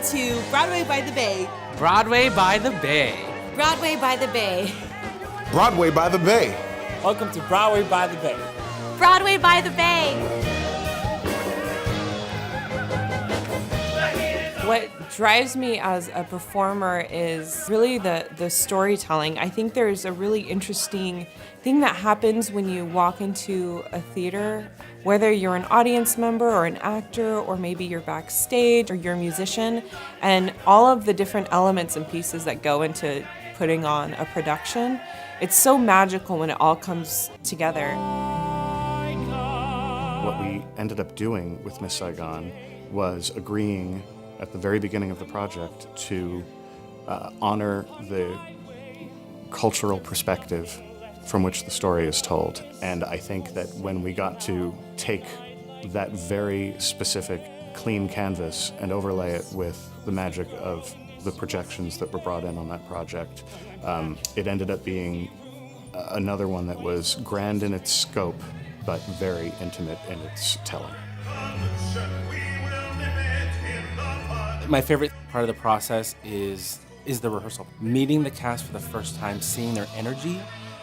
to Broadway by the Bay. Broadway by the Bay. Broadway by the Bay. Broadway by the Bay. Welcome to Broadway by the Bay. Broadway by the Bay. What drives me as a performer is really the storytelling. I think there's a really interesting thing that happens when you walk into a theater, whether you're an audience member or an actor, or maybe you're backstage or you're a musician, and all of the different elements and pieces that go into putting on a production. It's so magical when it all comes together. What we ended up doing with Miss Saigon was agreeing at the very beginning of the project to honor the cultural perspective from which the story is told. And I think that when we got to take that very specific clean canvas and overlay it with the magic of the projections that were brought in on that project, it ended up being another one that was grand in its scope, but very intimate in its telling. My favorite part of the process is the rehearsal. Meeting the cast for the first time, seeing their energy,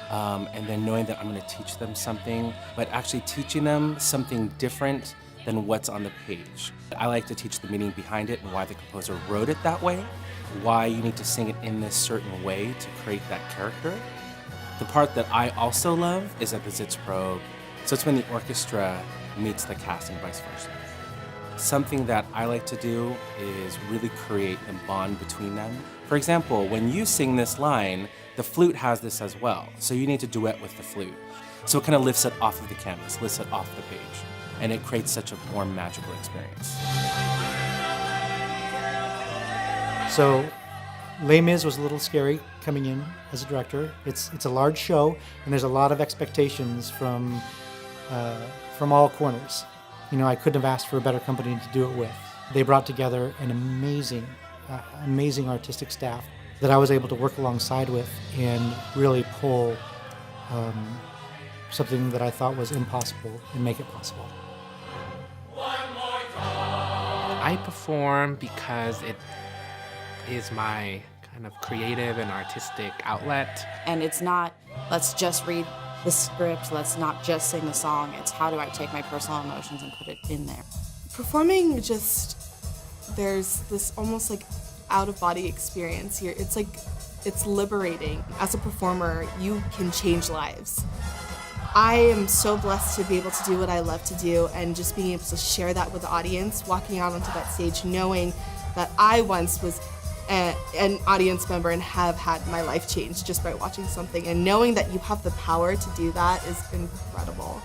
and then knowing that I'm going to teach them something, but actually teaching them something different than what's on the page. I like to teach the meaning behind it and why the composer wrote it that way, why you need to sing it in this certain way to create that character. The part that I also love is at the Sitzprobe. So it's when the orchestra meets the cast and vice versa. Something that I like to do is really create a bond between them. For example, when you sing this line, the flute has this as well, so you need to duet with the flute. So it kind of lifts it off of the canvas, lifts it off the page, and it creates such a more magical experience. So Les Mis was a little scary coming in as a director. It's a large show, and there's a lot of expectations from all corners. You know, I couldn't have asked for a better company to do it with. They brought together an amazing artistic staff that I was able to work alongside with and really pull something that I thought was impossible and make it possible. I perform because it is my kind of creative and artistic outlet. And it's not, let's just read the script, let's not just sing the song. It's how do I take my personal emotions and put it in there. Performing there's this almost like out-of-body experience here. It's liberating. As a performer, you can change lives. I am so blessed to be able to do what I love to do, and just being able to share that with the audience, walking out onto that stage knowing that I once was an audience member and have had my life changed just by watching something, and knowing that you have the power to do that is incredible.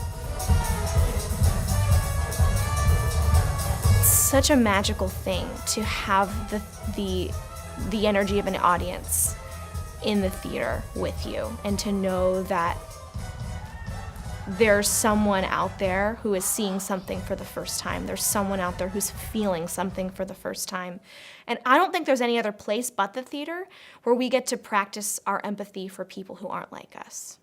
It's such a magical thing to have the energy of an audience in the theater with you, and to know that there's someone out there who is seeing something for the first time. There's someone out there who's feeling something for the first time. And I don't think there's any other place but the theater where we get to practice our empathy for people who aren't like us.